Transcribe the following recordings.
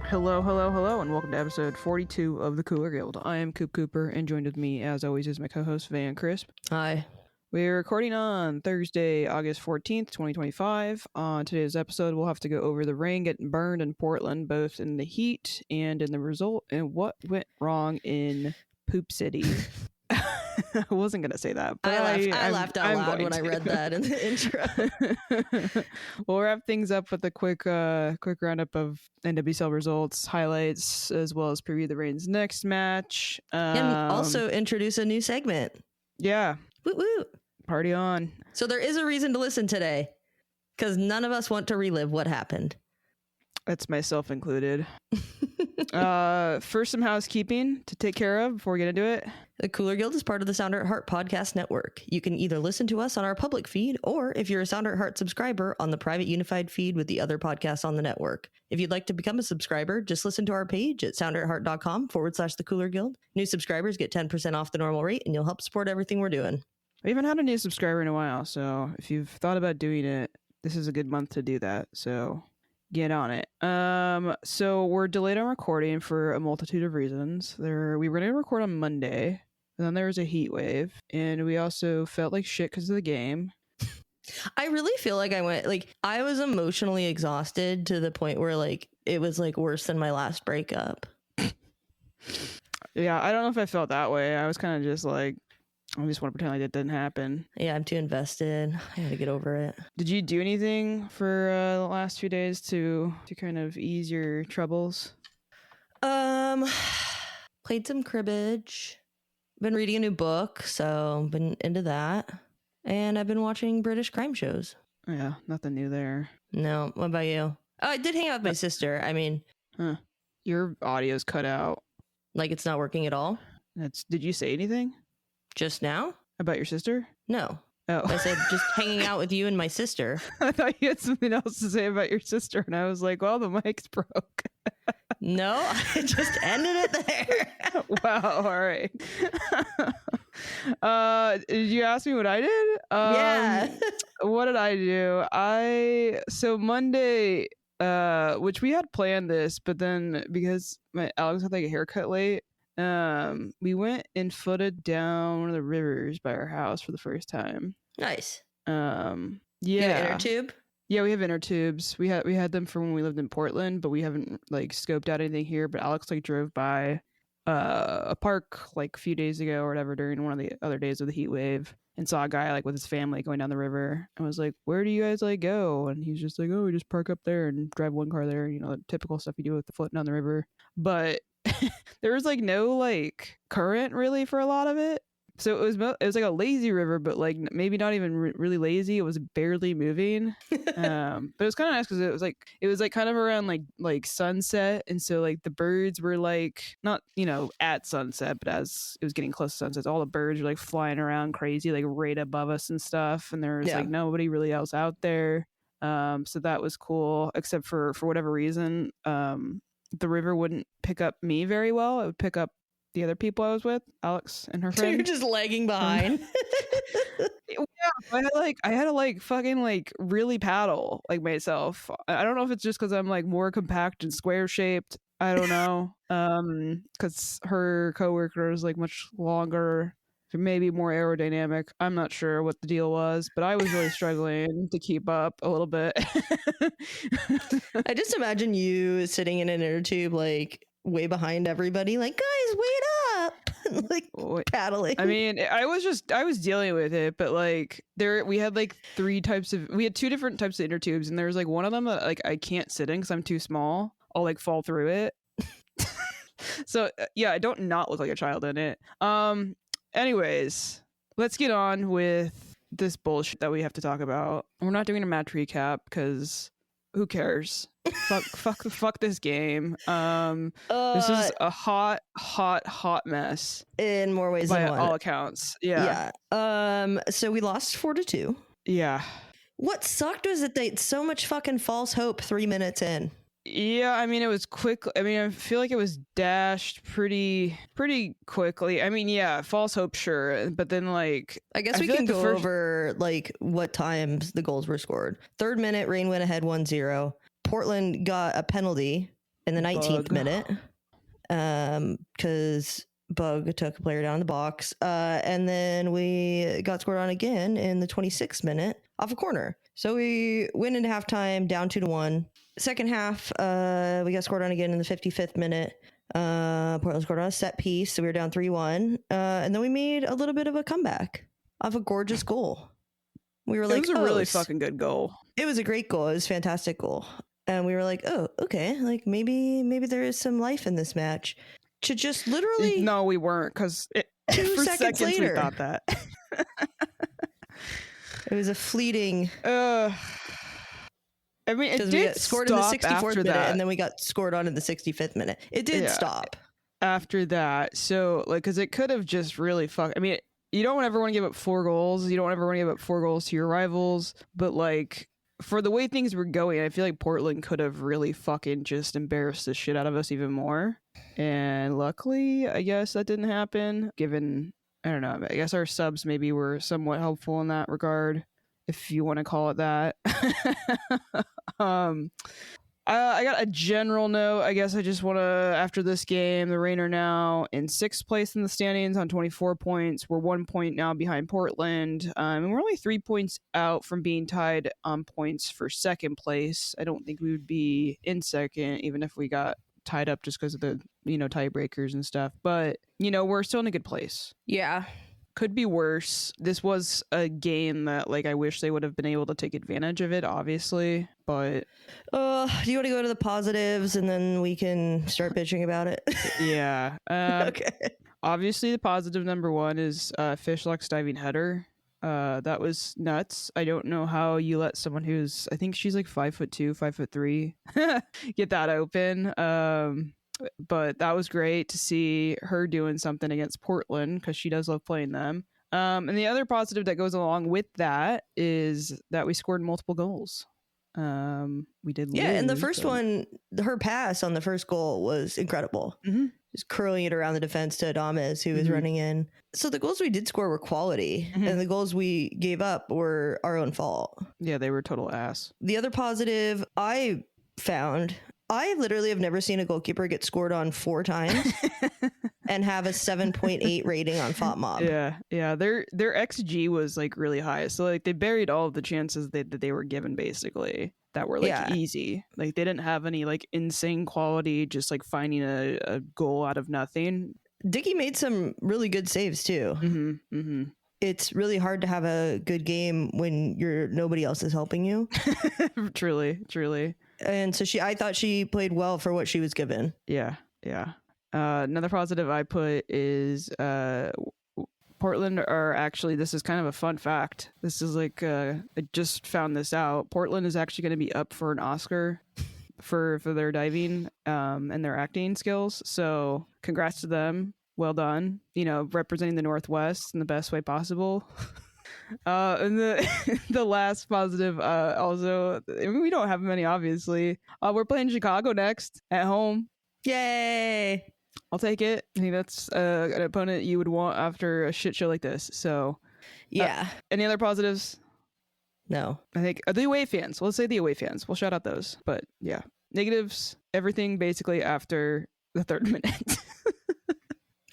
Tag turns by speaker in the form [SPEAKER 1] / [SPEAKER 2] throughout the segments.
[SPEAKER 1] Hello, hello, hello, and welcome to episode 42 of the Cooler Guild. I am Coop Cooper, and joined with me, as always, is my co-host, Van Crisp.
[SPEAKER 2] Hi.
[SPEAKER 1] We're recording on Thursday, August 14th, 2025. On today's episode, we'll have to go over the rain getting burned in Portland, both in the heat and in the result, and what went wrong in Poop City. I wasn't going to say that, but
[SPEAKER 2] I laughed out loud when I read that in the intro.
[SPEAKER 1] We'll wrap things up with a quick roundup of NWSL results, highlights, as well as preview the Rain's next match.
[SPEAKER 2] And also introduce a new segment.
[SPEAKER 1] Yeah.
[SPEAKER 2] Woo woo.
[SPEAKER 1] Party on.
[SPEAKER 2] So there is a reason to listen today, because none of us want to relive what happened.
[SPEAKER 1] That's myself included. First, some housekeeping to take care of before we get into it.
[SPEAKER 2] The Cooler Guild is part of the Sound at Heart podcast network. You can either listen to us on our public feed, or if you're a Sound at Heart subscriber, on the private unified feed with the other podcasts on the network. If you'd like to become a subscriber, just listen to our page at soundatheart.com/the Cooler Guild. New subscribers get 10% off the normal rate, and you'll help support everything we're doing.
[SPEAKER 1] We haven't had a new subscriber in a while, so if you've thought about doing it, this is a good month to do that. So get on it. So we're delayed on recording for a multitude of reasons. We were going to record on Monday, and then there was a heat wave, and we also felt like shit because of the game.
[SPEAKER 2] I really feel like I was emotionally exhausted to the point where it was worse than my last breakup.
[SPEAKER 1] Yeah, I don't know if I felt that way. I was kind of just like, I just want to pretend like it didn't happen.
[SPEAKER 2] Yeah, I'm too invested. I had to get over it.
[SPEAKER 1] Did you do anything for the last few days to kind of ease your troubles?
[SPEAKER 2] Played some cribbage. Been reading a new book, so been into that. And I've been watching British crime shows.
[SPEAKER 1] Yeah, nothing new there.
[SPEAKER 2] No, what about you? Oh, I did hang out with my sister. I mean...
[SPEAKER 1] Huh. Your audio's cut out.
[SPEAKER 2] Like it's not working at all?
[SPEAKER 1] Did you say anything?
[SPEAKER 2] Just now?
[SPEAKER 1] About your sister?
[SPEAKER 2] No.
[SPEAKER 1] Oh.
[SPEAKER 2] I said just hanging out with you and my sister.
[SPEAKER 1] I thought you had something else to say about your sister, and I was like, well, the mic's broke.
[SPEAKER 2] No, I just ended it there.
[SPEAKER 1] Wow, all right. Did you ask me what I did?
[SPEAKER 2] Yeah.
[SPEAKER 1] What did I do? So Monday, which we had planned this, but then because Alex had like a haircut late, we went and footed down one of the rivers by our house for the first time.
[SPEAKER 2] Nice.
[SPEAKER 1] Yeah.
[SPEAKER 2] You have an inner tube?
[SPEAKER 1] Yeah, we have inner tubes. We had them from when we lived in Portland, but we haven't scoped out anything here. But Alex drove by a park a few days ago or whatever during one of the other days of the heat wave and saw a guy with his family going down the river. I was like, where do you guys go? And he's just like, oh, we just park up there and drive one car there. You know, the typical stuff you do with the floating down the river. But there was no current really for a lot of it. So it was like a lazy river, but maybe not even really lazy. It was barely moving. But it was kind of nice because it was kind of around like sunset, and so the birds were not at sunset, but as it was getting close to sunset, all the birds were flying around crazy right above us and stuff, and there was nobody really else out there. So that was cool, except for whatever reason, the river wouldn't pick up me very well. It would pick up the other people I was with, Alex and her friend.
[SPEAKER 2] So you're just lagging behind.
[SPEAKER 1] Yeah, I had to fucking really paddle myself. I don't know if it's just because I'm more compact and square shaped. I don't know. Because her coworker is much longer, maybe more aerodynamic. I'm not sure what the deal was, but I was really struggling to keep up a little bit.
[SPEAKER 2] I just imagine you sitting in an inner tube way behind everybody, guys, wait up. Paddling. I
[SPEAKER 1] mean, I was dealing with it, but we had two different types of inner tubes, and there was one of them that I can't sit in because I'm too small. I'll fall through it. So yeah, I don't not look like a child in it. Anyways, let's get on with this bullshit that we have to talk about. We're not doing a match recap because who cares? fuck this game. This is a hot mess
[SPEAKER 2] in more ways than one.
[SPEAKER 1] By all accounts. Yeah.
[SPEAKER 2] So we lost 4-2.
[SPEAKER 1] Yeah.
[SPEAKER 2] What sucked was that they so much fucking false hope 3 minutes in.
[SPEAKER 1] Yeah, I mean, it was quick. I mean, I feel like it was dashed pretty quickly. I mean, yeah, false hope, sure. But then, I
[SPEAKER 2] guess we can go over, what times the goals were scored. 3rd minute, Reign went ahead 1-0. Portland got a penalty in the 19th
[SPEAKER 1] Bug.
[SPEAKER 2] minute, because Bug took a player down in the box. And then we got scored on again in the 26th minute off a corner. So we went into halftime down 2-1. Second half, we got scored on again in the 55th minute. Portland scored on a set piece, so we were down 3-1. And then we made a little bit of a comeback off a gorgeous goal. We were like,
[SPEAKER 1] it was a really fucking good goal.
[SPEAKER 2] It was a great goal. It was a fantastic goal. And we were like, oh, okay, like maybe there is some life in this match. To just literally...
[SPEAKER 1] No, we weren't, because
[SPEAKER 2] 2 seconds later,
[SPEAKER 1] we thought that.
[SPEAKER 2] It was a fleeting...
[SPEAKER 1] I mean, it did
[SPEAKER 2] scored in the 64th minute,
[SPEAKER 1] that.
[SPEAKER 2] and then we got scored on in the 65th minute. It did stop.
[SPEAKER 1] After that, so, like, because it could have just really I mean, you don't ever want to give up 4 goals. You don't ever want to give up 4 goals to your rivals, but, like... For the way things were going, I feel like Portland could have really fucking just embarrassed the shit out of us even more. And luckily, I guess that didn't happen, given, I don't know, I guess our subs maybe were somewhat helpful in that regard, if you want to call it that. I got a general note. I guess I just want to, after this game, the Reign are now in 6th place in the standings on 24 points. We're 1 point now behind Portland. And we're only 3 points out from being tied on points for 2nd place. I don't think we would be in 2nd, even if we got tied up just because of the, tiebreakers and stuff. But, we're still in a good place.
[SPEAKER 2] Yeah.
[SPEAKER 1] Could be worse. This was a game that, like, I wish they would have been able to take advantage of it, obviously, but...
[SPEAKER 2] do you want to go to the positives and then we can start bitching about it?
[SPEAKER 1] Yeah.
[SPEAKER 2] Okay.
[SPEAKER 1] Obviously, the positive number 1 is Fishlock's diving header. That was nuts. I don't know how you let someone who's... I think she's like 5'2", 5'3", get that open. But that was great to see her doing something against Portland, because she does love playing them. And the other positive that goes along with that is that we scored multiple goals. We did.
[SPEAKER 2] Yeah,
[SPEAKER 1] lose,
[SPEAKER 2] and the first one, her pass on the first goal was incredible.
[SPEAKER 1] Mm-hmm.
[SPEAKER 2] Just curling it around the defense to Adames, who was running in. So the goals we did score were quality, and the goals we gave up were our own fault.
[SPEAKER 1] Yeah, they were total ass.
[SPEAKER 2] The other positive I found... I literally have never seen a goalkeeper get scored on 4 times and have a 7.8 rating on FOTMob.
[SPEAKER 1] Yeah. Their XG was like really high, so like they buried all of the chances that they were given, basically, that were like easy. Like they didn't have any like insane quality, just like finding a goal out of nothing.
[SPEAKER 2] Dickey made some really good saves too. It's really hard to have a good game when nobody else is helping you. Truly. And so I thought she played well for what she was given.
[SPEAKER 1] Yeah. Another positive I put is Portland are actually, this is kind of a fun fact. This is like, I just found this out. Portland is actually going to be up for an Oscar for their diving and their acting skills. So congrats to them. Well done. Representing the Northwest in the best way possible. And the last positive, also, I mean, we don't have many, obviously. We're playing Chicago next at home.
[SPEAKER 2] Yay!
[SPEAKER 1] I'll take it. I think that's an opponent you would want after a shit show like this. So,
[SPEAKER 2] yeah.
[SPEAKER 1] Any other positives?
[SPEAKER 2] No.
[SPEAKER 1] I think the away fans. Let's say the away fans. We'll shout out those. But yeah, negatives. Everything basically after the 3rd minute.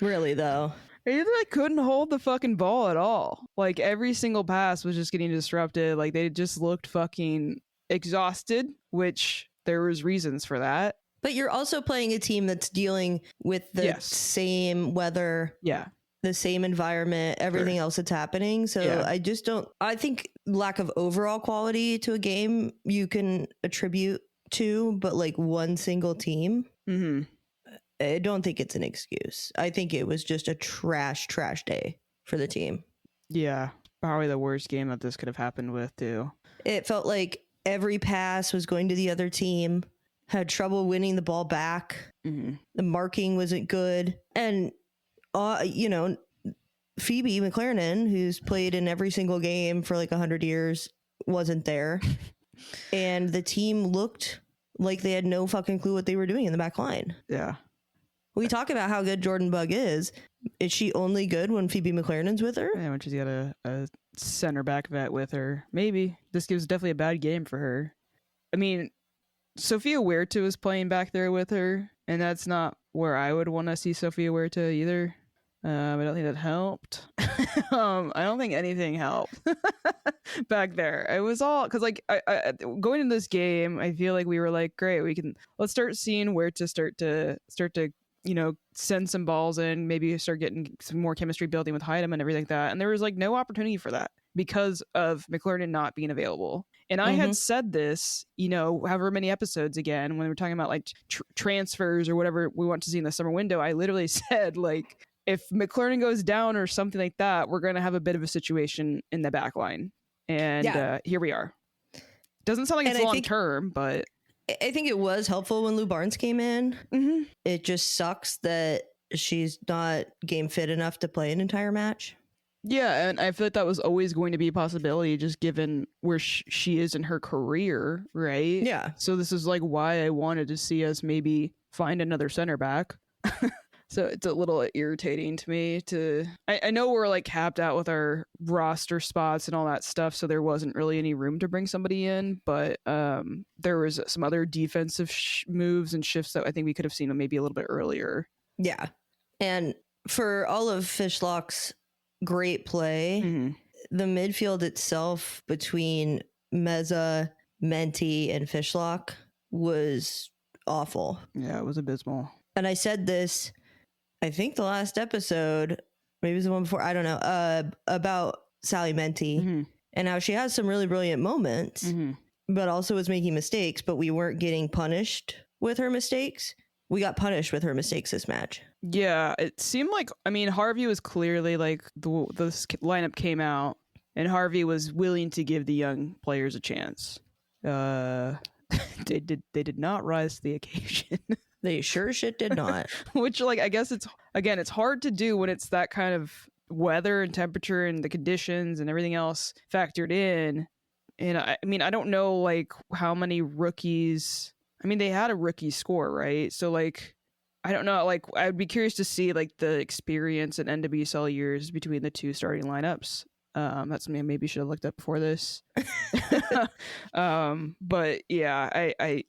[SPEAKER 2] Really, though.
[SPEAKER 1] They like couldn't hold the fucking ball at all. Like every single pass was just getting disrupted. Like they just looked fucking exhausted, which there was reasons for that.
[SPEAKER 2] But you're also playing a team that's dealing with the same weather.
[SPEAKER 1] Yeah.
[SPEAKER 2] The same environment, everything else that's happening. So I think lack of overall quality to a game you can attribute to, but like one single team. I don't think it's an excuse. I think it was just a trash day for the team.
[SPEAKER 1] Yeah, probably the worst game that this could have happened with, too.
[SPEAKER 2] It felt like every pass was going to the other team, had trouble winning the ball back. The marking wasn't good. And, Phoebe McLaren, who's played in every single game for like 100 years, wasn't there. And the team looked like they had no fucking clue what they were doing in the back line.
[SPEAKER 1] Yeah.
[SPEAKER 2] We talk about how good Jordan Bug is. Is she only good when Phoebe McLaren's with her?
[SPEAKER 1] Yeah, when she's got a center back vet with her. Maybe. This was definitely a bad game for her. I mean, Sophia Huerta was playing back there with her, and that's not where I would want to see Sophia Huerta either. I don't think that helped. I don't think anything helped back there. It was all because like I going into this game, I feel like we were like, great, let's start seeing where to start to send some balls in, maybe start getting some more chemistry building with Hyden and everything like that. And there was like no opportunity for that because of McLaren not being available. And I had said this, however many episodes again, when we were talking about like transfers or whatever we want to see in the summer window, I literally said like, if McLaren goes down or something like that, we're going to have a bit of a situation in the back line. And here we are. Doesn't sound like it's long term, but
[SPEAKER 2] I think it was helpful when Lou Barnes came in.
[SPEAKER 1] Mm-hmm.
[SPEAKER 2] It just sucks that she's not game fit enough to play an entire match.
[SPEAKER 1] Yeah, and I feel like that was always going to be a possibility, just given where she is in her career, right?
[SPEAKER 2] Yeah.
[SPEAKER 1] So this is like why I wanted to see us maybe find another center back. So it's a little irritating to me I know we're like capped out with our roster spots and all that stuff, so there wasn't really any room to bring somebody in, but there was some other defensive moves and shifts that I think we could have seen maybe a little bit earlier.
[SPEAKER 2] Yeah. And for all of Fishlock's great play, the midfield itself between Meza, Menti, and Fishlock was awful.
[SPEAKER 1] Yeah, it was abysmal.
[SPEAKER 2] And I said this, I think the last episode, maybe it was the one before, I don't know, about Sally Menti and how she has some really brilliant moments, but also was making mistakes, but we weren't getting punished with her mistakes. We got punished with her mistakes this match.
[SPEAKER 1] Yeah, it seemed like, Harvey was clearly like, the lineup came out and Harvey was willing to give the young players a chance. They did not rise to the occasion.
[SPEAKER 2] They sure shit did not.
[SPEAKER 1] Which, like, I guess it's hard to do when it's that kind of weather and temperature and the conditions and everything else factored in. And I don't know, like, how many rookies. They had a rookie score, right? So, like, I don't know. Like, I would be curious to see, like, the experience in NWSL years between the two starting lineups. That's something I maybe should have looked up before this. But yeah, I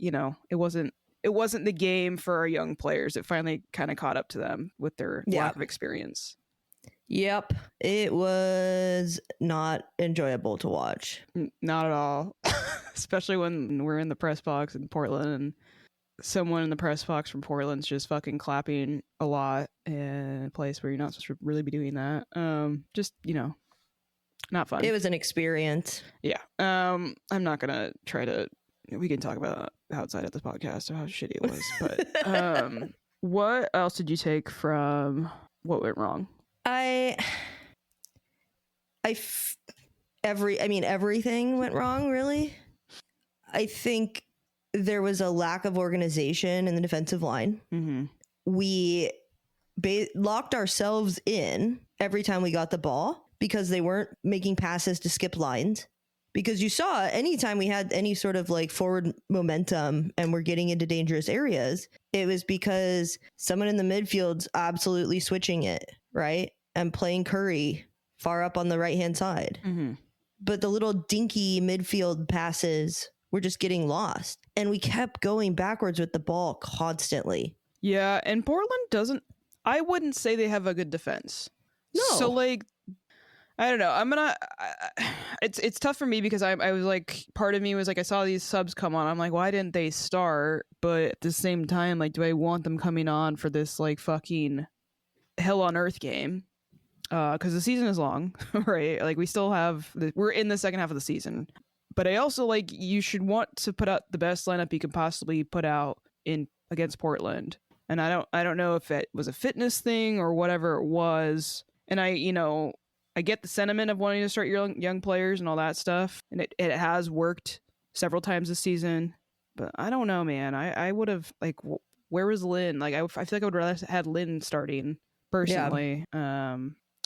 [SPEAKER 1] it wasn't the game for our young players. It finally kind of caught up to them with their lack of experience.
[SPEAKER 2] Yep. It was not enjoyable to watch.
[SPEAKER 1] Not at all. Especially when we're in the press box in Portland and someone in the press box from Portland's just fucking clapping a lot in a place where you're not supposed to really be doing that. Just, not fun.
[SPEAKER 2] It was an experience.
[SPEAKER 1] Yeah. I'm not going to try to, we can talk about outside of this podcast how shitty it was, but what else did you take from what went wrong?
[SPEAKER 2] Everything went wrong, really. I think there was a lack of organization in the defensive line. We locked ourselves in every time we got the ball because they weren't making passes to skip lines. Because you saw anytime we had any sort of like forward momentum and we're getting into dangerous areas, it was because someone in the midfield's absolutely switching it, right? And playing Curry far up on the right-hand side. But the little dinky midfield passes were just getting lost. And we kept going backwards with the ball constantly.
[SPEAKER 1] Yeah, and Portland I wouldn't say they have a good defense.
[SPEAKER 2] No.
[SPEAKER 1] So, like, I don't know. It's tough for me because I was like, part of me was like, I saw these subs come on. I'm like, why didn't they start? But at the same time, like, do I want them coming on for this like fucking hell on earth game? Because the season is long, right? Like, we still have we're in the second half of the season. But I also like, you should want to put out the best lineup you can possibly put out in against Portland. And I don't know if it was a fitness thing or whatever it was. And I get the sentiment of wanting to start your young players and all that stuff. And it has worked several times this season. But I don't know, man. I would have, like, where was Lynn? Like, I feel like I would rather have had Lynn starting, personally. Yeah.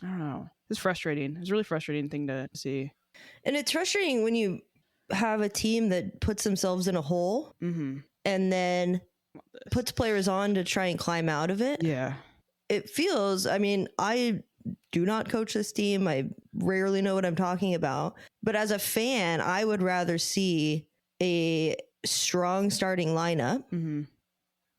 [SPEAKER 1] I don't know. It's frustrating. It's a really frustrating thing to see.
[SPEAKER 2] And it's frustrating when you have a team that puts themselves in a hole and then puts players on to try and climb out of it.
[SPEAKER 1] Yeah.
[SPEAKER 2] It feels, I do not coach this team. I rarely know what I'm talking about. But as a fan, I would rather see a strong starting lineup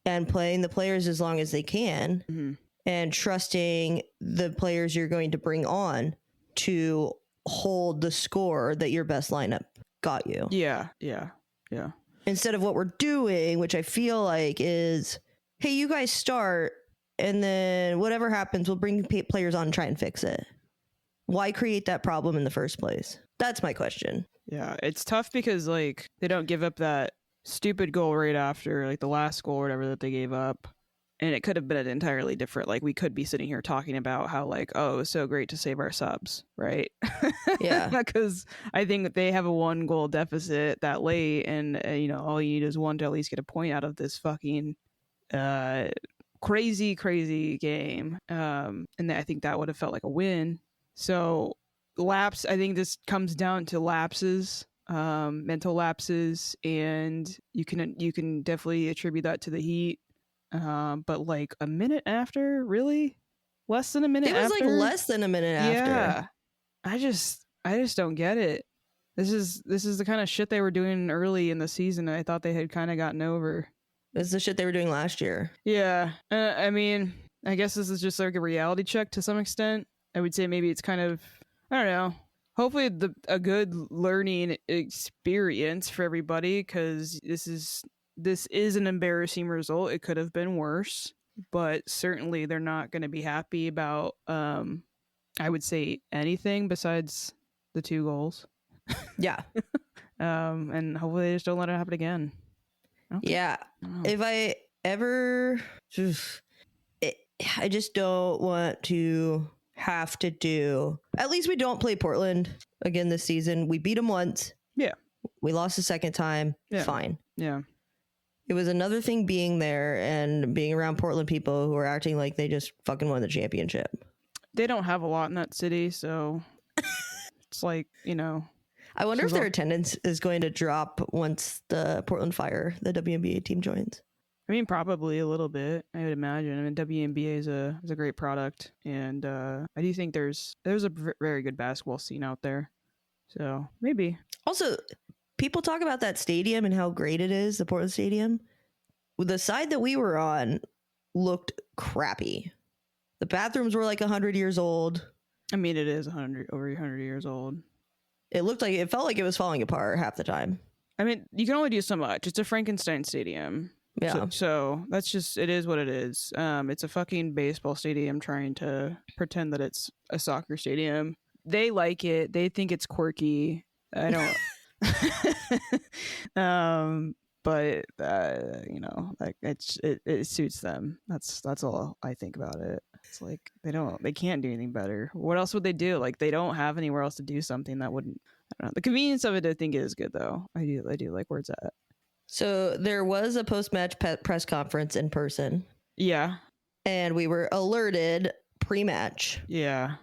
[SPEAKER 2] and playing the players as long as they can and trusting the players you're going to bring on to hold the score that your best lineup got you.
[SPEAKER 1] Yeah.
[SPEAKER 2] Instead of what we're doing, which I feel like is, hey, you guys start, and then whatever happens, we'll bring players on and try and fix it. Why create that problem in the first place? That's my question.
[SPEAKER 1] Yeah, it's tough because like they don't give up that stupid goal right after, like the last goal or whatever that they gave up. And it could have been entirely different. Like we could be sitting here talking about how like, oh, it was so great to save our subs, right?
[SPEAKER 2] Yeah.
[SPEAKER 1] Because I think that they have a 1-goal deficit that late, and you know, all you need is one to at least get a point out of this fucking crazy game. And I think that would have felt like a win. So lapse, I think this comes down to lapses, mental lapses, and you can definitely attribute that to the Heat. But like a minute after, really? Less than a minute after?
[SPEAKER 2] It was like less than a minute after.
[SPEAKER 1] Yeah. I just don't get it. This is the kind of shit they were doing early in the season that I thought they had kind of gotten over.
[SPEAKER 2] This is the shit they were doing last year.
[SPEAKER 1] Yeah. I mean, I guess this is just like a reality check to some extent. I would say maybe it's kind of, I don't know, hopefully a good learning experience for everybody, because this is an embarrassing result. It could have been worse, but certainly they're not going to be happy about, I would say, anything besides the 2 goals.
[SPEAKER 2] Yeah.
[SPEAKER 1] And hopefully they just don't let it happen again. Okay.
[SPEAKER 2] Yeah. If I ever, I just don't want to have to do, at least we don't play Portland again this season. We beat them once.
[SPEAKER 1] Yeah.
[SPEAKER 2] We lost the second time.
[SPEAKER 1] Yeah.
[SPEAKER 2] Fine.
[SPEAKER 1] Yeah.
[SPEAKER 2] It was another thing being there and being around Portland people who are acting like they just fucking won the championship.
[SPEAKER 1] They don't have a lot in that city, so it's like, you know.
[SPEAKER 2] I wonder if their attendance is going to drop once the Portland Fire, the WNBA team, joins.
[SPEAKER 1] I mean, probably a little bit, I would imagine. I mean, WNBA is a great product, and I do think there's a very good basketball scene out there. So maybe. Also,
[SPEAKER 2] people talk about that stadium and how great it is, the Portland Stadium. The side that we were on looked crappy. The bathrooms were like 100 years old.
[SPEAKER 1] I mean, it is over 100 years old.
[SPEAKER 2] It felt like it was falling apart half the time.
[SPEAKER 1] I mean, you can only do so much. It's a Frankenstein stadium.
[SPEAKER 2] Yeah.
[SPEAKER 1] So that's just, it is what it is. It's a fucking baseball stadium trying to pretend that it's a soccer stadium. They like it. They think it's quirky. I don't. But you know, like it suits them. That's all I think about it. It's like they can't do anything better. What else would they do? Like they don't have anywhere else to do something that wouldn't. I don't know. The convenience of it, I think, is good though. I do like where it's at.
[SPEAKER 2] So there was a post-match press conference in person.
[SPEAKER 1] Yeah.
[SPEAKER 2] And we were alerted pre-match.
[SPEAKER 1] Yeah.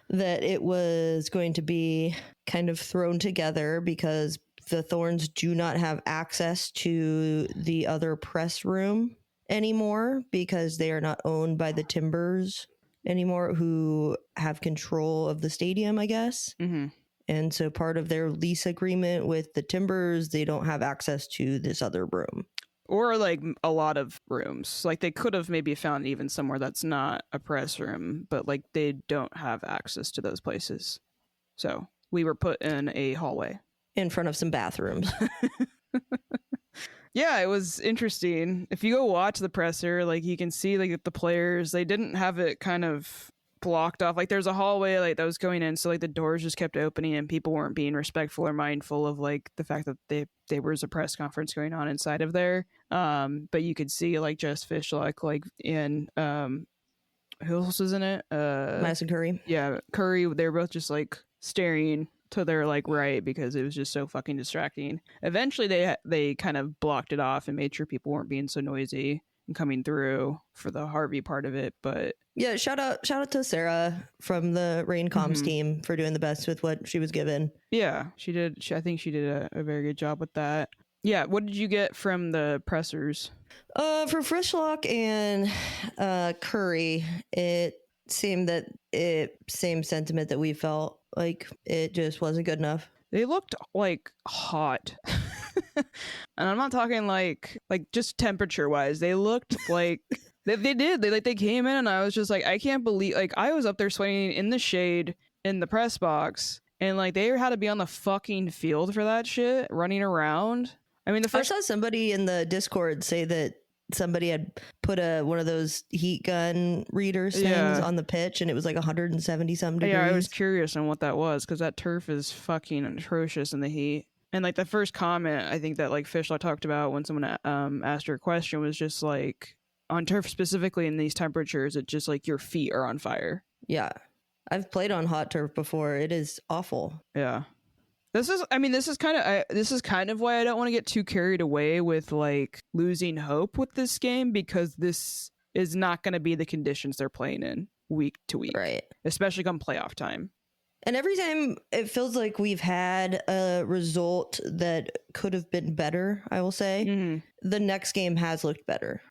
[SPEAKER 2] That it was going to be kind of thrown together because the Thorns do not have access to the other press room anymore because they are not owned by the Timbers anymore, who have control of the stadium, I guess.
[SPEAKER 1] Mm-hmm.
[SPEAKER 2] And so part of their lease agreement with the Timbers, they don't have access to this other room.
[SPEAKER 1] Or like a lot of rooms. Like they could have maybe found even somewhere that's not a press room, but like they don't have access to those places. So we were put in a hallway.
[SPEAKER 2] In front of some bathrooms.
[SPEAKER 1] Yeah, it was interesting. If you go watch the presser, like you can see like the players, they didn't have it kind of blocked off. Like there's a hallway like that was going in, so like the doors just kept opening and people weren't being respectful or mindful of like the fact that there was a press conference going on inside of there. But you could see like Jess Fishlock like in who else was in it?
[SPEAKER 2] Madison Curry.
[SPEAKER 1] Yeah, Curry. They were both just like staring to their like right because it was just so fucking distracting. Eventually they kind of blocked it off and made sure people weren't being so noisy and coming through for the Harvey part of it. But
[SPEAKER 2] yeah, shout out to Sarah from the Rain Comms team for doing the best with what she was given.
[SPEAKER 1] Yeah, she did. I think she did a very good job with that. Yeah, what did you get from the pressers?
[SPEAKER 2] For Frischlock and Curry, it seemed that same sentiment that we felt, like it just wasn't good enough.
[SPEAKER 1] They looked like hot. And I'm not talking like just temperature wise. They looked like they did. They came in and I was just like, I can't believe, like, I was up there sweating in the shade in the press box, and like they had to be on the fucking field for that shit, running around. I mean,
[SPEAKER 2] I saw somebody in the Discord say that somebody had put one of those heat gun readers things on the pitch, and it was like 170 something degrees.
[SPEAKER 1] Yeah, I was curious on what that was, because that turf is fucking atrocious in the heat. And like the first comment I think that like Fishlock talked about when someone asked her a question was just like, on turf specifically in these temperatures, it's just like your feet are on fire.
[SPEAKER 2] Yeah, I've played on hot turf before. It is awful.
[SPEAKER 1] Yeah. This is kind of why I don't want to get too carried away with like losing hope with this game, because this is not going to be the conditions they're playing in week to week,
[SPEAKER 2] right?
[SPEAKER 1] Especially come playoff time.
[SPEAKER 2] And every time it feels like we've had a result that could have been better, I will say, the next game has looked better.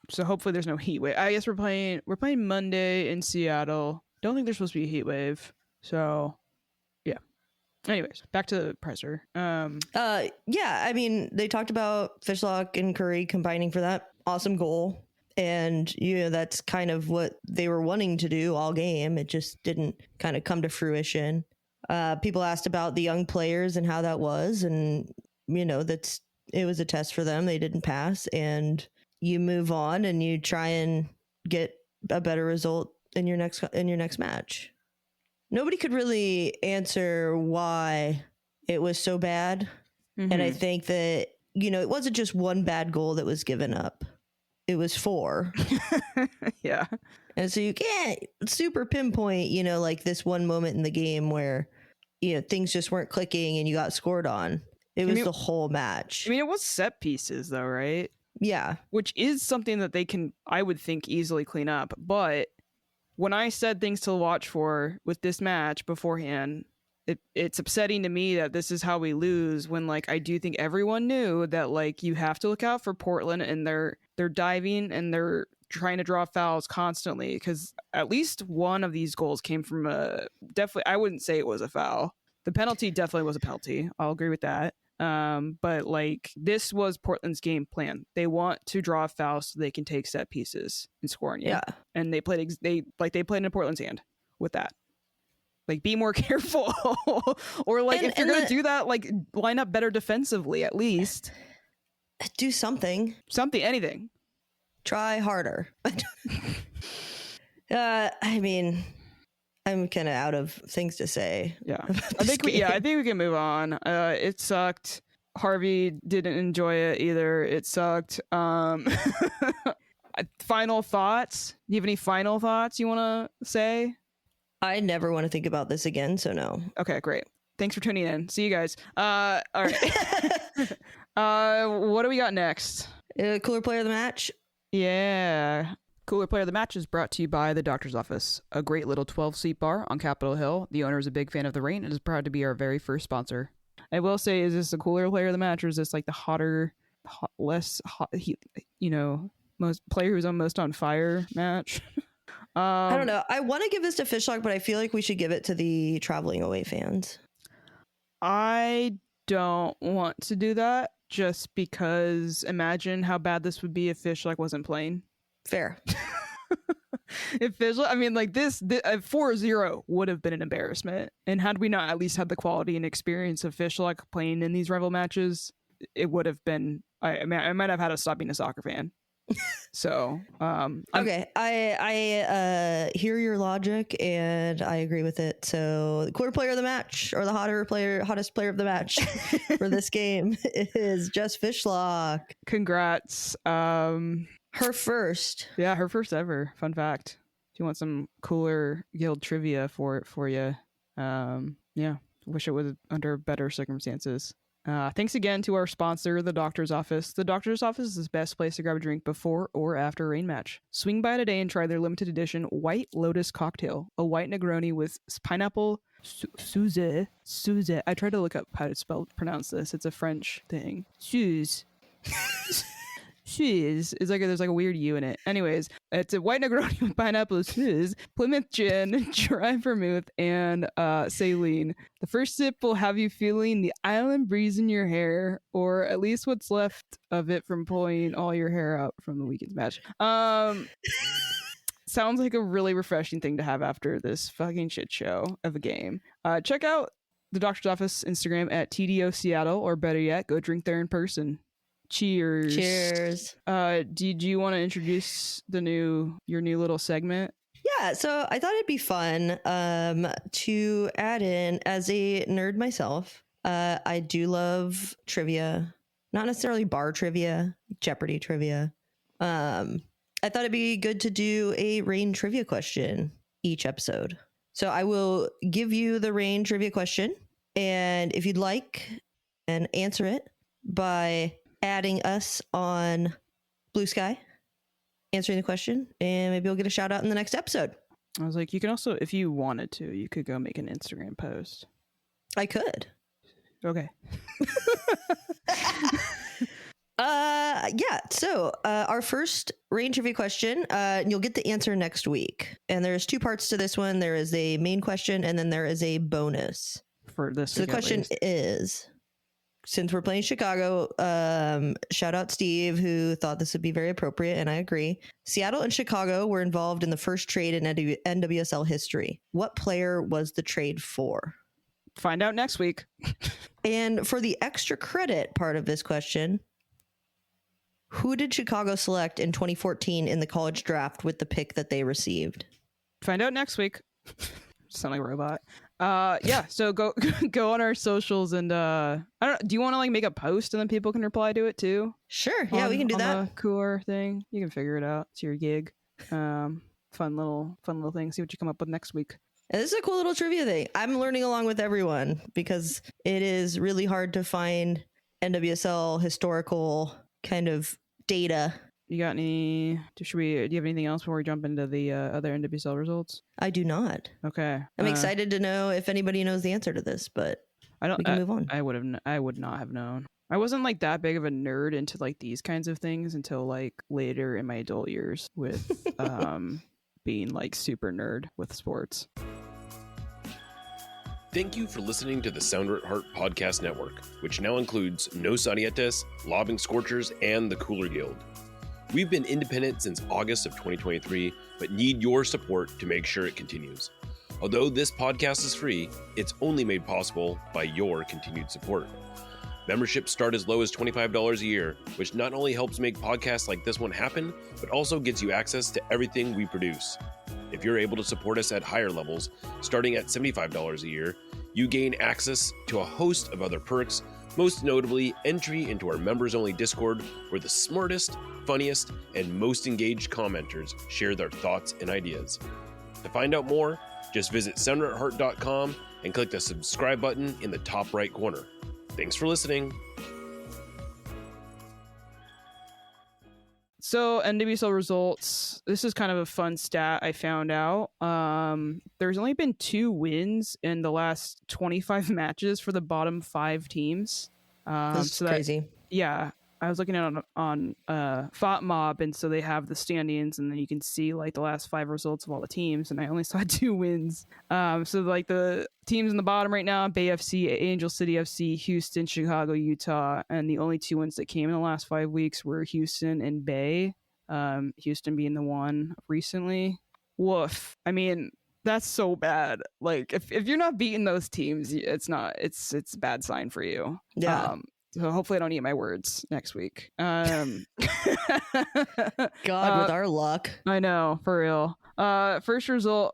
[SPEAKER 1] So hopefully there's no heat wave. I guess we're playing Monday in Seattle. Don't think there's supposed to be a heat wave. So yeah. Anyways, back to the presser.
[SPEAKER 2] Yeah, I mean, they talked about Fishlock and Curry combining for that awesome goal. And, you know, that's kind of what they were wanting to do all game. It just didn't kind of come to fruition. People asked about the young players and how that was. And, you know, it was a test for them. They didn't pass. And you move on and you try and get a better result in your next match. Nobody could really answer why it was so bad. And I think that, you know, it wasn't just one bad goal that was given up. It was 4.
[SPEAKER 1] Yeah.
[SPEAKER 2] And so you can't super pinpoint, you know, like this one moment in the game where, you know, things just weren't clicking and you got scored on. It was the whole match.
[SPEAKER 1] I mean, it was set pieces though, right?
[SPEAKER 2] Yeah.
[SPEAKER 1] Which is something that they can, I would think, easily clean up. But when I said things to watch for with this match beforehand, it's upsetting to me that this is how we lose, when like I do think everyone knew that like you have to look out for Portland, and they're diving and they're trying to draw fouls constantly, because at least one of these goals came from definitely, I wouldn't say it was a foul. The penalty definitely was a penalty. I'll agree with that. But like this was Portland's game plan. They want to draw fouls so they can take set pieces and score on you.
[SPEAKER 2] Yeah.
[SPEAKER 1] And they played in Portland's hand with that. Like, be more careful. Or like, if you're gonna do that, like line up better defensively at least.
[SPEAKER 2] Do something,
[SPEAKER 1] anything.
[SPEAKER 2] Try harder. I mean, I'm kind of out of things to say.
[SPEAKER 1] Yeah, I think we can move on. It sucked. Harvey didn't enjoy it either. It sucked. Final thoughts? Do you have any final thoughts you want to say?
[SPEAKER 2] I never want to think about this again, so no.
[SPEAKER 1] Okay, great. Thanks for tuning in. See you guys. All right. What do we got next?
[SPEAKER 2] Cooler player of the match?
[SPEAKER 1] Yeah. Cooler Player of the Match is brought to you by The Doctor's Office, a great little 12-seat bar on Capitol Hill. The owner is a big fan of the rain and is proud to be our very first sponsor. I will say, is this a Cooler Player of the Match, or is this like the less hot, most player who's most on fire match?
[SPEAKER 2] I don't know. I want to give this to Fishlock, but I feel like we should give it to the traveling away fans.
[SPEAKER 1] I don't want to do that, just because imagine how bad this would be if Fishlock wasn't playing.
[SPEAKER 2] Fair.
[SPEAKER 1] If Fishlock, I mean, like this 4-0 would have been an embarrassment. And had we not at least had the quality and experience of Fishlock playing in these rival matches, it would have been, I might have had to stop being a soccer fan. So
[SPEAKER 2] okay, I hear your logic and I agree with it. So the cooler player of the match, or the hottest player of the match for this game is Jess Fishlock.
[SPEAKER 1] Congrats.
[SPEAKER 2] Her first
[SPEAKER 1] ever. Fun fact. If you want some Cooler Guild trivia for you, yeah, wish it was under better circumstances. Thanks again to our sponsor, The Doctor's Office. The Doctor's Office is the best place to grab a drink before or after a rain match. Swing by today and try their limited edition White Lotus cocktail, a white Negroni with pineapple Suze. I tried to look up how to pronounce this. It's a French thing. Suze. Fizz is like there's like a weird U in it. Anyways, it's a white Negroni with pineapple fizz, Plymouth gin, dry vermouth, and saline. The first sip will have you feeling the island breeze in your hair, or at least what's left of it from pulling all your hair out from the weekend's match. Sounds like a really refreshing thing to have after this fucking shit show of a game. Check out the doctor's office Instagram at TDO Seattle, or better yet, go drink there in person. Cheers.
[SPEAKER 2] Cheers.
[SPEAKER 1] Do you want to introduce your new little segment?
[SPEAKER 2] Yeah, so I thought it'd be fun to add in, as a nerd myself. I do love trivia, not necessarily bar trivia, Jeopardy trivia. I thought it'd be good to do a Rain trivia question each episode. So I will give you the Rain trivia question, and if you'd like, and answer it by adding us on Bluesky, answering the question, and maybe we'll get a shout out in the next episode.
[SPEAKER 1] I was like, you can also, if you wanted to, you could go make an Instagram post.
[SPEAKER 2] I could.
[SPEAKER 1] Okay.
[SPEAKER 2] Yeah. So our first Rain trivia question, you'll get the answer next week. And there's two parts to this one. There is a main question, and then there is a bonus.
[SPEAKER 1] For this
[SPEAKER 2] So the question is, since we're playing Chicago, shout out Steve, who thought this would be very appropriate, and I agree. Seattle and Chicago were involved in the first trade in NWSL history. What player was the trade for?
[SPEAKER 1] Find out next week.
[SPEAKER 2] And for the extra credit part of this question, who did Chicago select in 2014 in the college draft with the pick that they received?
[SPEAKER 1] Find out next week. Sound like a robot. Yeah, so go on our socials, and I don't know, do you want to like make a post and then people can reply to it too?
[SPEAKER 2] Sure. Yeah, we can do that.
[SPEAKER 1] The Cooler thing. You can figure it out. It's your gig. Fun little thing. See what you come up with next week.
[SPEAKER 2] And this is a cool little trivia thing. I'm learning along with everyone because it is really hard to find NWSL historical kind of data.
[SPEAKER 1] You got any? Do you have anything else before we jump into the other NWSL results?
[SPEAKER 2] I do not.
[SPEAKER 1] Okay.
[SPEAKER 2] I'm excited to know if anybody knows the answer to this, but we can move on.
[SPEAKER 1] I would not have known. I wasn't like that big of a nerd into like these kinds of things until like later in my adult years with being like super nerd with sports.
[SPEAKER 3] Thank you for listening to the Sounder at Heart Podcast Network, which now includes No Sarietes, Lobbing Scorchers, and the Cooler Guild. We've been independent since August of 2023, but need your support to make sure it continues. Although this podcast is free, it's only made possible by your continued support. Memberships start as low as $25 a year, which not only helps make podcasts like this one happen, but also gets you access to everything we produce. If you're able to support us at higher levels, starting at $75 a year, you gain access to a host of other perks, most notably entry into our members-only Discord, where the smartest, funniest, and most engaged commenters share their thoughts and ideas. To find out more, just visit sounderatheart.com and click the subscribe button in the top right corner. Thanks for listening.
[SPEAKER 1] So NWSL results. This is kind of a fun stat I found out. There's only been 2 wins in the last 25 matches for the bottom 5 teams.
[SPEAKER 2] That's crazy.
[SPEAKER 1] Yeah, I was looking at it on FOTMob, and so they have the standings, and then you can see like the last 5 results of all the teams, and I only saw 2 wins. So like the teams in the bottom right now: Bay FC, Angel City FC, Houston, Chicago, Utah, and the only 2 wins that came in the last 5 weeks were Houston and Bay. Houston being the one recently. Woof. I mean, that's so bad. Like if you're not beating those teams, it's a bad sign for you.
[SPEAKER 2] Yeah.
[SPEAKER 1] So hopefully I don't eat my words next week. God,
[SPEAKER 2] with our luck.
[SPEAKER 1] I know, for real. First result,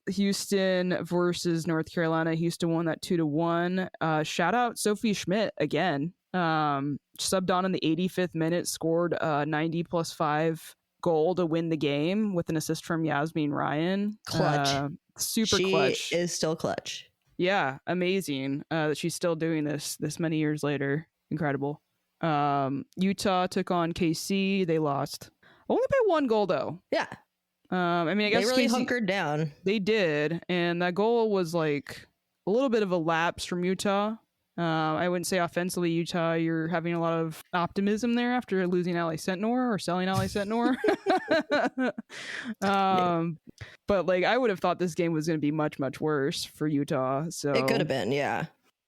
[SPEAKER 1] Houston versus North Carolina. Houston won that 2-1. Shout out Sophie Schmidt again. Subbed on in the 85th minute, scored 90+5 goal to win the game with an assist from Yasmin Ryan.
[SPEAKER 2] Clutch.
[SPEAKER 1] Super clutch.
[SPEAKER 2] She is still clutch.
[SPEAKER 1] Yeah, amazing that she's still doing this many years later. Incredible. Utah took on KC. They lost only by 1 goal though.
[SPEAKER 2] Yeah.
[SPEAKER 1] I mean, I guess
[SPEAKER 2] they really
[SPEAKER 1] KC,
[SPEAKER 2] hunkered down.
[SPEAKER 1] They did, and that goal was like a little bit of a lapse from Utah. I wouldn't say offensively, Utah, you're having a lot of optimism there after losing Ally Sentnor or selling Ally Sentnor. But like, I would have thought this game was going to be much, much worse for Utah. So
[SPEAKER 2] It could have been, yeah.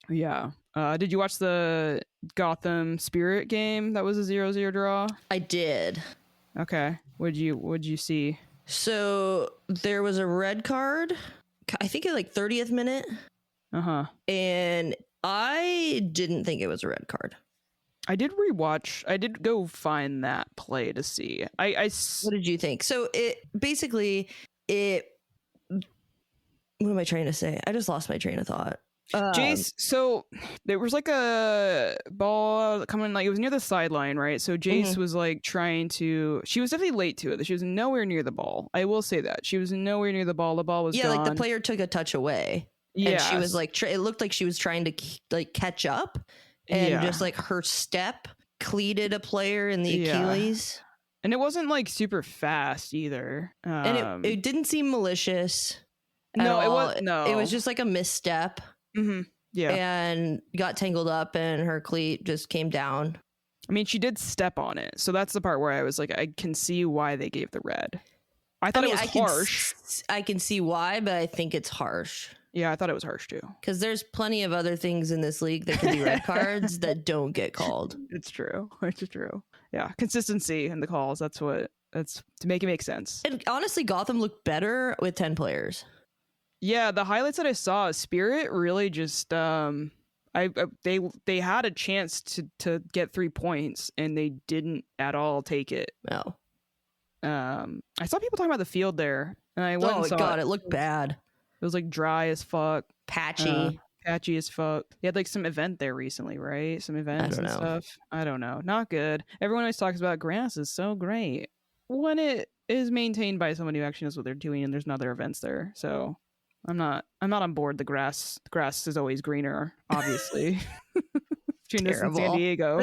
[SPEAKER 1] Yeah. Did you watch the Gotham Spirit game that was a 0-0 draw?
[SPEAKER 2] I did.
[SPEAKER 1] Okay. What'd you see?
[SPEAKER 2] So there was a red card, I think at like 30th minute.
[SPEAKER 1] Uh-huh.
[SPEAKER 2] And I didn't think it was a red card.
[SPEAKER 1] I did go find that play to see.
[SPEAKER 2] What did you think? So what am I trying to say? I just lost my train of thought.
[SPEAKER 1] Jace, so there was like a ball coming, like it was near the sideline, right? So Jace was like she was definitely late to it. She was nowhere near the ball. I will say that. She was nowhere near the ball. The ball was gone.
[SPEAKER 2] Like the player took a touch away. Yeah. And she was like, it looked like she was trying to like catch up, and just like her step cleated a player in the Achilles.
[SPEAKER 1] And it wasn't like super fast either.
[SPEAKER 2] And it didn't seem malicious.
[SPEAKER 1] No, it was no.
[SPEAKER 2] It was just like a misstep.
[SPEAKER 1] Mm-hmm. Yeah.
[SPEAKER 2] And got tangled up, and her cleat just came down.
[SPEAKER 1] I mean, she did step on it. So that's the part where I was like, I can see why they gave the red. I thought it was harsh.
[SPEAKER 2] I can see why, but I think it's harsh.
[SPEAKER 1] Yeah, I thought it was harsh too.
[SPEAKER 2] Because there's plenty of other things in this league that can be red cards that don't get called.
[SPEAKER 1] It's true. It's true. Yeah. Consistency in the calls. That's to make it make sense.
[SPEAKER 2] And honestly, Gotham looked better with 10 players.
[SPEAKER 1] Yeah, the highlights that I saw, Spirit really just they had a chance to get 3 points, and they didn't at all take it.
[SPEAKER 2] No.
[SPEAKER 1] I saw people talking about the field there, and I went and saw
[SPEAKER 2] it looked bad.
[SPEAKER 1] It was like dry as fuck,
[SPEAKER 2] patchy
[SPEAKER 1] as fuck. They had like some event there recently, right? Some events and stuff. I don't know. Not good. Everyone always talks about grass is so great when it is maintained by someone who actually knows what they're doing, and there's no other events there. So I'm not on board the grass. The grass is always greener, obviously. Between this and San Diego.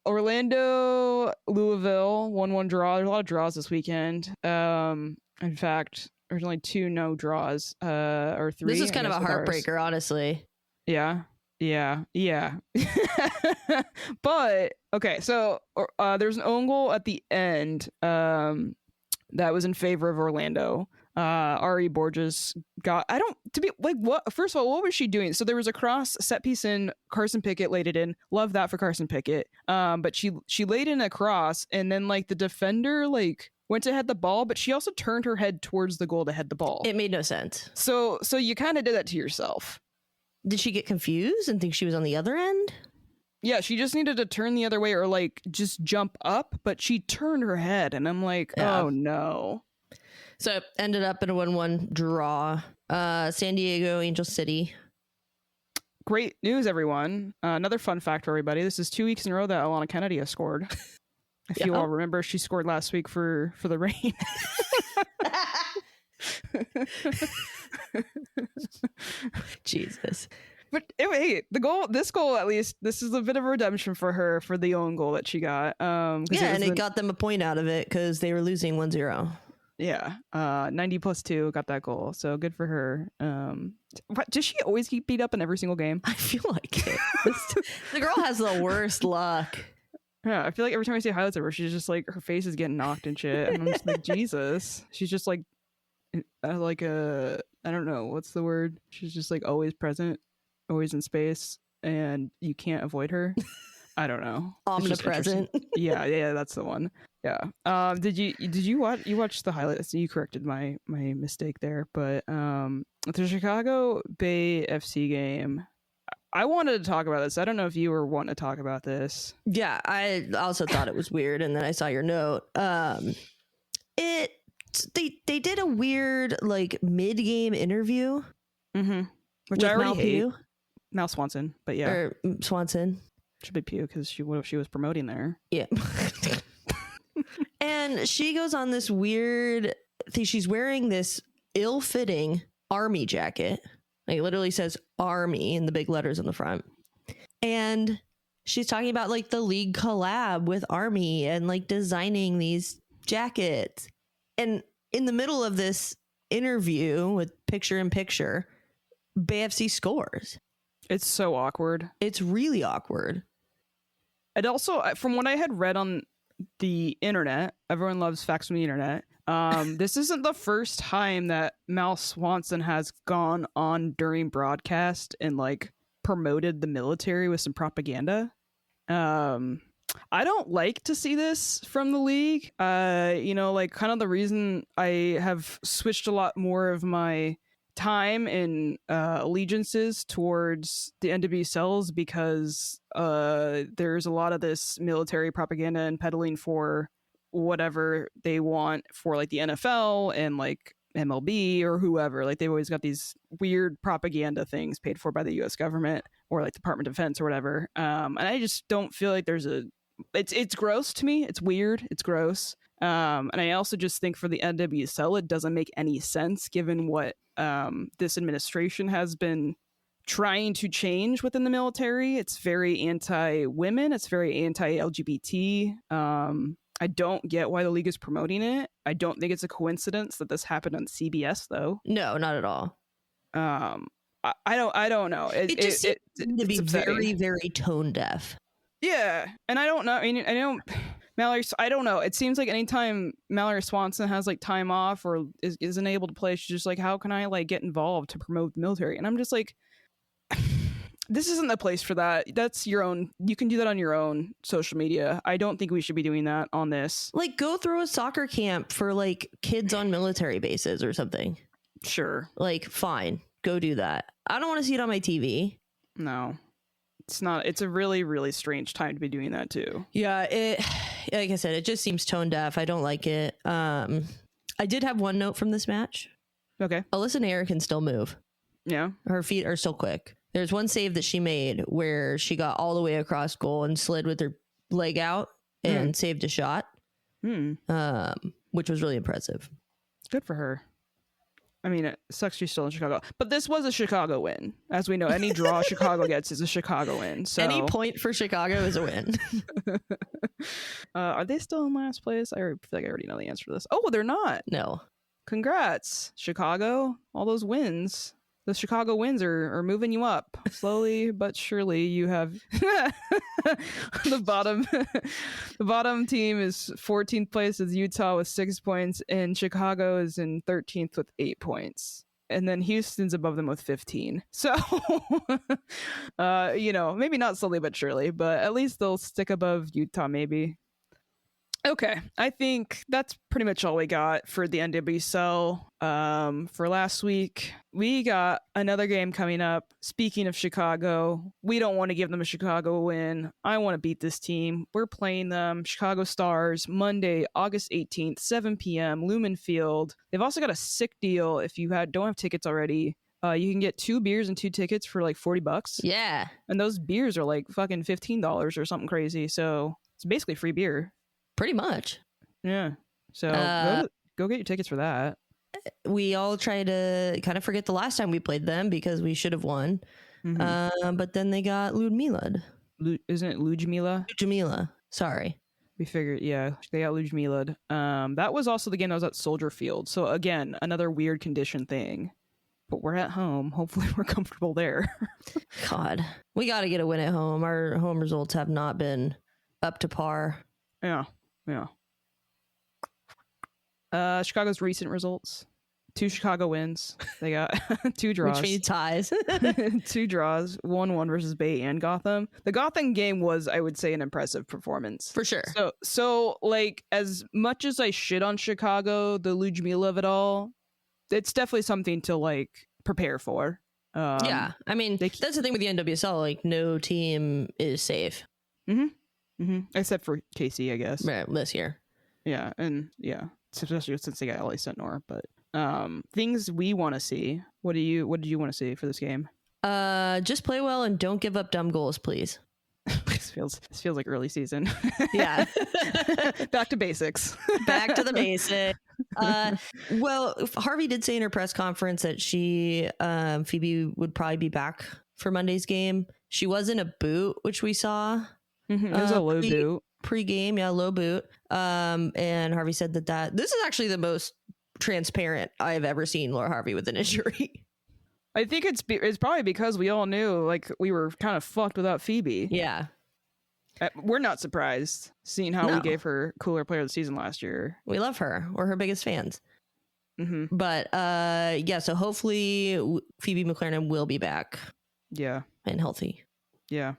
[SPEAKER 1] Orlando, Louisville, 1-1 draw. There's a lot of draws this weekend. In fact, there's only 2 no draws, or 3.
[SPEAKER 2] This is kind of a heartbreaker, honestly.
[SPEAKER 1] Yeah. But okay, so there's an own goal at the end that was in favor of Orlando. Ari Borges got, first of all, what was she doing? So there was a cross set piece in, Carson Pickett laid it in. Love that for Carson Pickett. But she laid in a cross, and then like the defender like went to head the ball, but she also turned her head towards the goal to head the ball.
[SPEAKER 2] It made no sense.
[SPEAKER 1] So you kind of did that to yourself.
[SPEAKER 2] Did she get confused and think she was on the other end?
[SPEAKER 1] Yeah, she just needed to turn the other way, or like just jump up, but she turned her head, and I'm like, oh no.
[SPEAKER 2] So it ended up in a 1-1 draw. San Diego, Angel City.
[SPEAKER 1] Great news, everyone. Another fun fact for everybody. This is 2 weeks in a row that Alana Kennedy has scored. If you all remember, she scored last week for the Reign.
[SPEAKER 2] Jesus.
[SPEAKER 1] But hey, this goal, at least, this is a bit of a redemption for her for the own goal that she got.
[SPEAKER 2] It got them a point out of it because they were losing 1-0.
[SPEAKER 1] Yeah, 90+2 got that goal, so good for her. Does she always get beat up in every single game?
[SPEAKER 2] I feel like it. The girl has the worst luck.
[SPEAKER 1] Yeah, I feel like every time I see highlights of her, she's just like, her face is getting knocked and shit, and I'm just like, Jesus. She's just like I don't know, what's the word? She's just like always present, always in space, and you can't avoid her. I don't know.
[SPEAKER 2] Omnipresent.
[SPEAKER 1] Yeah, that's the one. Yeah. Did you watch the highlights? You corrected my mistake there, but the Chicago Bay FC game, I wanted to talk about this. I don't know if you were wanting to talk about this.
[SPEAKER 2] Yeah, I also thought it was weird, and then I saw your note. They did a weird like mid-game interview,
[SPEAKER 1] which I already hate. Mal Swanson, but yeah,
[SPEAKER 2] or Swanson.
[SPEAKER 1] Should be Pew because she was promoting there.
[SPEAKER 2] Yeah. And she goes on this weird thing. She's wearing this ill-fitting army jacket. Like, it literally says Army in the big letters on the front. And she's talking about like the league collab with Army and like designing these jackets. And in the middle of this interview with picture in picture, BFC scores.
[SPEAKER 1] It's so awkward.
[SPEAKER 2] It's really awkward.
[SPEAKER 1] And also, from what I had read on the internet, everyone loves facts from the internet. This isn't the first time that Mal Swanson has gone on during broadcast and like promoted the military with some propaganda. I don't like to see this from the league. Like kind of the reason I have switched a lot more of my time and allegiances towards the NWSLs because there's a lot of this military propaganda and peddling for whatever they want for like the NFL and like MLB or whoever. Like they've always got these weird propaganda things paid for by the US government or like Department of Defense or whatever. And I just don't feel like there's it's gross to me. It's weird. It's gross. And I also just think for the NWSL, it doesn't make any sense given what this administration has been trying to change within the military. It's very anti-women. It's very anti-LGBT. I don't get why the league is promoting it. I don't think it's a coincidence that this happened on CBS, though.
[SPEAKER 2] No, not at all.
[SPEAKER 1] I don't know.
[SPEAKER 2] It just seems to be very, very tone deaf.
[SPEAKER 1] Yeah, and I don't know. I mean, I don't know. It seems like anytime Mallory Swanson has like time off or isn't able to play, she's just like, how can I like get involved to promote the military? And I'm just like, this isn't the place for that. That's your own. You can do that on your own social media. I don't think we should be doing that on this.
[SPEAKER 2] Like, go throw a soccer camp for like kids on military bases or something.
[SPEAKER 1] Sure.
[SPEAKER 2] Like, fine, go do that. I don't want to see it on my TV.
[SPEAKER 1] No. It's not. It's a really, really strange time to be doing that too.
[SPEAKER 2] Yeah, like I said, it just seems tone deaf. I don't like it. I did have one note from this match.
[SPEAKER 1] Okay.
[SPEAKER 2] Alyssa Nair can still move.
[SPEAKER 1] Yeah.
[SPEAKER 2] Her feet are still quick. There's one save that she made where she got all the way across goal and slid with her leg out and saved a shot, which was really impressive.
[SPEAKER 1] Good for her. I mean, it sucks she's still in Chicago. But this was a Chicago win. As we know, any draw Chicago gets is a Chicago win. So
[SPEAKER 2] any point for Chicago is a win.
[SPEAKER 1] Are they still in last place? I feel like I already know the answer to this. Oh, they're not.
[SPEAKER 2] No. Congrats,
[SPEAKER 1] Chicago. All those wins. The Chicago wins are moving you up. Slowly but surely you have the bottom team is 14th place with Utah with 6 points, and Chicago is in 13th with 8 points. And then Houston's above them with 15. So, maybe not slowly but surely, but at least they'll stick above Utah maybe. Okay, I think that's pretty much all we got for the NWSL for last week. We got another game coming up. Speaking of Chicago, we don't want to give them a Chicago win. I want to beat this team. We're playing them, Chicago Stars, Monday, August 18th, 7 p.m., Lumen Field. They've also got a sick deal if you don't have tickets already. You can get 2 beers and 2 tickets for like $40.
[SPEAKER 2] Yeah.
[SPEAKER 1] And those beers are like fucking $15 or something crazy. So it's basically free beer.
[SPEAKER 2] Pretty much.
[SPEAKER 1] Yeah. So go get your tickets for that.
[SPEAKER 2] We all try to kind of forget the last time we played them because we should have won. Mm-hmm. But then they got Ludmilad.
[SPEAKER 1] Isn't it Ludmila?
[SPEAKER 2] Ludmila. Sorry.
[SPEAKER 1] We figured, yeah, they got Ludmilad. That was also the game that was at Soldier Field. So again, another weird condition thing. But we're at home. Hopefully we're comfortable there.
[SPEAKER 2] God. We got to get a win at home. Our home results have not been up to par.
[SPEAKER 1] Yeah. Chicago's recent results: 2 Chicago wins. They got 2 draws,
[SPEAKER 2] which means ties.
[SPEAKER 1] 2 draws, 1-1 versus Bay and Gotham. The Gotham game was, I would say, an impressive performance
[SPEAKER 2] for sure.
[SPEAKER 1] So like, as much as I shit on Chicago, the Ludmila of it all, it's definitely something to like prepare for.
[SPEAKER 2] Yeah, I mean, that's the thing with the NWSL. Like, no team is safe.
[SPEAKER 1] Except for KC, I guess.
[SPEAKER 2] Right, this year.
[SPEAKER 1] Yeah, and yeah, especially since they got LA Sentinor. But things we want to see. What did you want to see for this game?
[SPEAKER 2] Just play well and don't give up dumb goals, please.
[SPEAKER 1] This feels like early season.
[SPEAKER 2] Yeah.
[SPEAKER 1] Back to basics.
[SPEAKER 2] Back to the basics. Well, Harvey did say in her press conference that Phoebe would probably be back for Monday's game. She was in a boot, which we saw.
[SPEAKER 1] It was a low boot.
[SPEAKER 2] Pre-game, yeah, low boot. And Harvey said that this is actually the most transparent I've ever seen Laura Harvey with an injury.
[SPEAKER 1] I think it's probably because we all knew like we were kind of fucked without Phoebe.
[SPEAKER 2] Yeah.
[SPEAKER 1] We're not surprised seeing how
[SPEAKER 2] No.
[SPEAKER 1] we gave her Cooler Player of the Season last year.
[SPEAKER 2] We love her. We're her biggest fans.
[SPEAKER 1] Mm-hmm.
[SPEAKER 2] But yeah, so hopefully Phoebe McLaren will be back.
[SPEAKER 1] Yeah.
[SPEAKER 2] And healthy.
[SPEAKER 1] Yeah.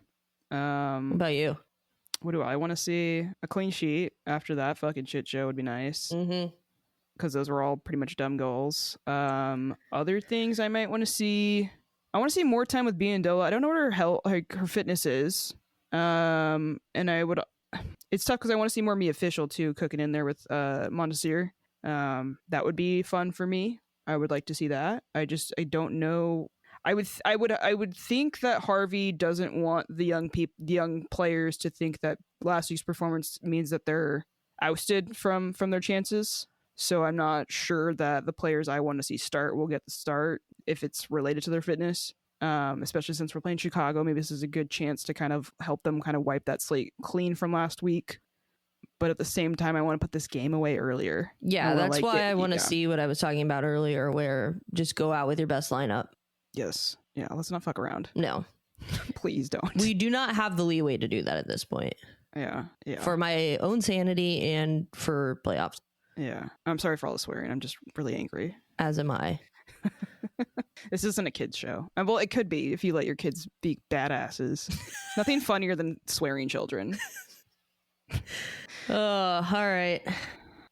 [SPEAKER 2] What about you?
[SPEAKER 1] What do I want to see? A clean sheet after that fucking shit show would be nice.
[SPEAKER 2] Mm-hmm.
[SPEAKER 1] Because those were all pretty much dumb goals. Other things I might want to see. I want to see more time with Biandola. I don't know what her fitness is. And I would. It's tough because I want to see more Me Official too, cooking in there with Montesir. That would be fun for me. I would like to see that. I don't know. I would think that Harvey doesn't want the young players to think that last week's performance means that they're ousted from their chances. So I'm not sure that the players I want to see start will get the start if it's related to their fitness. Especially since we're playing Chicago, maybe this is a good chance to kind of help them kind of wipe that slate clean from last week. But at the same time, I want to put this game away earlier.
[SPEAKER 2] Yeah, that's why I want to see what I was talking about earlier, where just go out with your best lineup.
[SPEAKER 1] Yes. Yeah, let's not fuck around.
[SPEAKER 2] No.
[SPEAKER 1] Please don't.
[SPEAKER 2] We do not have the leeway to do that at this point.
[SPEAKER 1] Yeah.
[SPEAKER 2] For my own sanity and for playoffs.
[SPEAKER 1] Yeah. I'm sorry for all the swearing. I'm just really angry.
[SPEAKER 2] As am I.
[SPEAKER 1] This isn't a kid's show. Well, it could be if you let your kids be badasses. Nothing funnier than swearing children.
[SPEAKER 2] Oh, all right.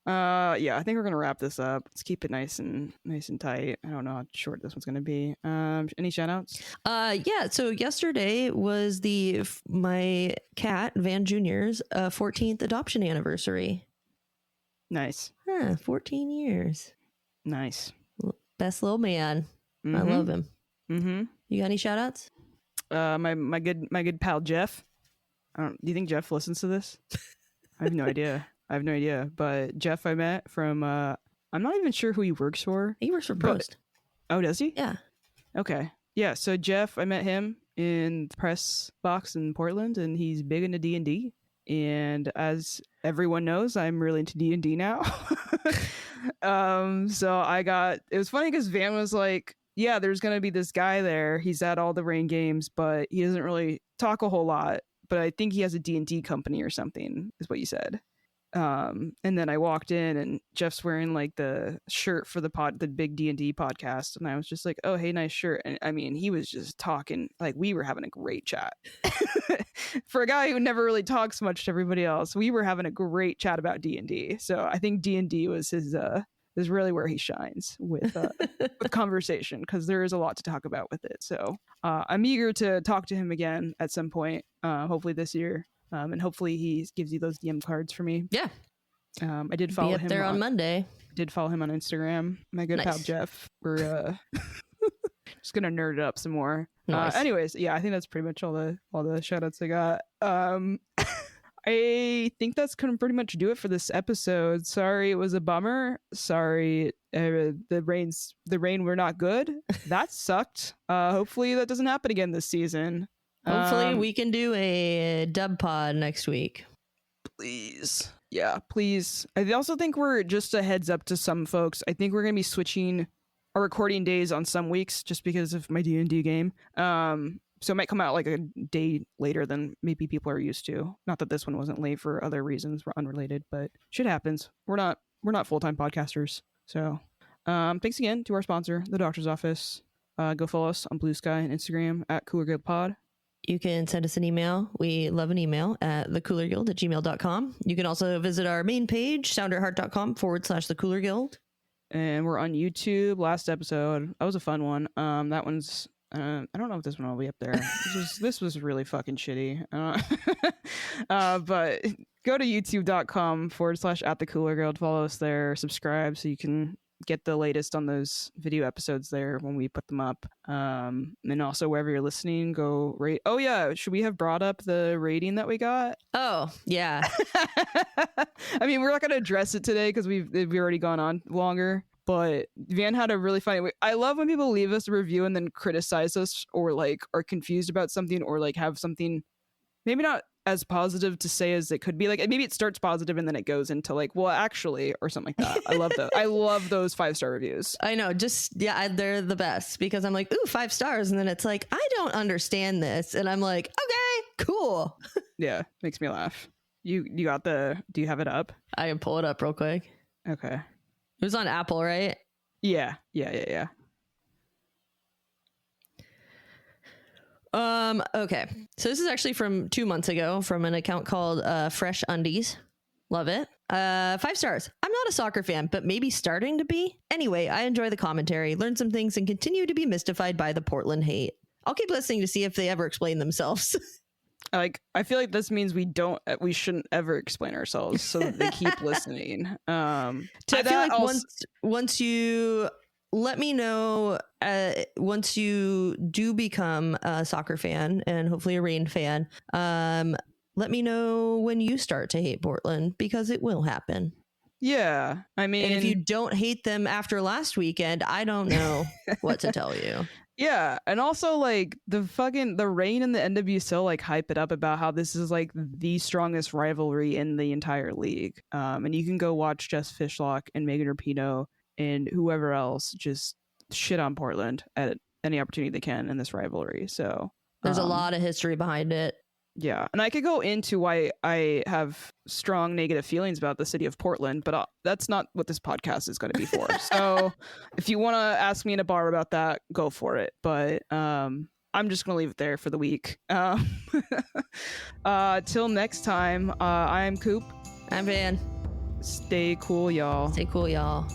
[SPEAKER 1] Yeah, I think we're gonna wrap this up. Let's keep it nice and tight. I don't know how short this one's gonna be. Any shout outs?
[SPEAKER 2] Yeah, so yesterday was my cat Van Jr.'s 14th adoption anniversary.
[SPEAKER 1] Nice.
[SPEAKER 2] 14 years.
[SPEAKER 1] Nice.
[SPEAKER 2] Best little man.
[SPEAKER 1] Mm-hmm.
[SPEAKER 2] I love him.
[SPEAKER 1] Mm-hmm.
[SPEAKER 2] You got any shout outs?
[SPEAKER 1] My good pal Jeff. Do you think Jeff listens to this? I have no idea. But Jeff I met from I'm not even sure who he works for.
[SPEAKER 2] He works for Post.
[SPEAKER 1] Oh, does he?
[SPEAKER 2] Yeah.
[SPEAKER 1] Okay. Yeah, so Jeff, I met him in the press box in Portland, and he's big into D&D. And as everyone knows, I'm really into D&D now. So it was funny because Van was like, yeah, there's going to be this guy there. He's at all the rain games, but he doesn't really talk a whole lot. But I think he has a D&D company or something, is what you said. And then I walked in and Jeff's wearing like the shirt for the big D&D podcast. And I was just like, oh, hey, nice shirt. And I mean, he was just talking like we were having a great chat. For a guy who never really talks much to everybody else, we were having a great chat about D&D. So I think D&D was is really where he shines with conversation, because there is a lot to talk about with it. So I'm eager to talk to him again at some point, hopefully this year. And hopefully he gives you those DM cards for me.
[SPEAKER 2] Yeah.
[SPEAKER 1] I did follow him
[SPEAKER 2] there on Monday.
[SPEAKER 1] Did follow him on Instagram. My good pal Jeff. We're just gonna nerd it up some more.
[SPEAKER 2] Nice.
[SPEAKER 1] Anyways, yeah, I think that's pretty much all the shout outs I got. I think that's gonna pretty much do it for this episode. Sorry it was a bummer. Sorry the rain were not good. That sucked. Hopefully that doesn't happen again this season.
[SPEAKER 2] Hopefully we can do a dub pod next week.
[SPEAKER 1] Please. Yeah, please. I also think we're just a heads up to some folks. I think we're going to be switching our recording days on some weeks just because of my D&D game. So it might come out like a day later than maybe people are used to. Not that this one wasn't late for other reasons, we're unrelated, but shit happens. We're not full-time podcasters. So thanks again to our sponsor, the Doctor's Office. Go follow us on Bluesky and Instagram at Cooler Guild Pod.
[SPEAKER 2] You can send us an email. We love an email at thecoolerguild@gmail.com. You can also visit our main page, sounderheart.com/thecoolerguild.
[SPEAKER 1] And we're on YouTube. Last episode, that was a fun one. That one's I don't know if this one will be up there. This was really fucking shitty. But go to youtube.com/@thecoolerguild. Follow us there. Subscribe so you can get the latest on those video episodes there when we put them up. And also wherever you're listening, go rate. Oh yeah, should we have brought up the rating that we got?
[SPEAKER 2] Oh yeah.
[SPEAKER 1] I mean, we're not going to address it today because we've already gone on longer. But Van had a really funny way. I love when people leave us a review and then criticize us or like are confused about something or like have something maybe not as positive to say as it could be. Like maybe it starts positive and then it goes into like, well, actually, or something like that. I love those. I love those 5-star reviews.
[SPEAKER 2] I know, they're the best because I'm like, ooh, 5 stars, and then it's like, I don't understand this, and I'm like, okay, cool.
[SPEAKER 1] Yeah, makes me laugh. You got do you have it up?
[SPEAKER 2] I can pull it up real quick.
[SPEAKER 1] Okay.
[SPEAKER 2] It was on Apple, right?
[SPEAKER 1] Yeah.
[SPEAKER 2] Okay. So this is actually from 2 months ago from an account called Fresh Undies. Love it. 5 stars. I'm not a soccer fan, but maybe starting to be. Anyway, I enjoy the commentary, learn some things, and continue to be mystified by the Portland hate. I'll keep listening to see if they ever explain themselves.
[SPEAKER 1] Like, I feel like this means we shouldn't ever explain ourselves, so that they keep listening. I
[SPEAKER 2] feel like once you let me know, once you do become a soccer fan and hopefully a Reign fan, let me know when you start to hate Portland, because it will happen.
[SPEAKER 1] Yeah, I mean,
[SPEAKER 2] and if you don't hate them after last weekend, I don't know what to tell you.
[SPEAKER 1] Yeah, and also like the Reign and the NWSL like hype it up about how this is like the strongest rivalry in the entire league. And you can go watch Jess Fishlock and Megan Rapinoe and whoever else just shit on Portland at any opportunity they can in this rivalry. So
[SPEAKER 2] there's a lot of history behind it.
[SPEAKER 1] Yeah, and I could go into why I have strong negative feelings about the city of Portland, but that's not what this podcast is going to be for. So if you want to ask me in a bar about that, go for it. But I'm just going to leave it there for the week. Till next time, I'm Coop.
[SPEAKER 2] I'm Van.
[SPEAKER 1] Stay cool, y'all.
[SPEAKER 2] Stay cool, y'all.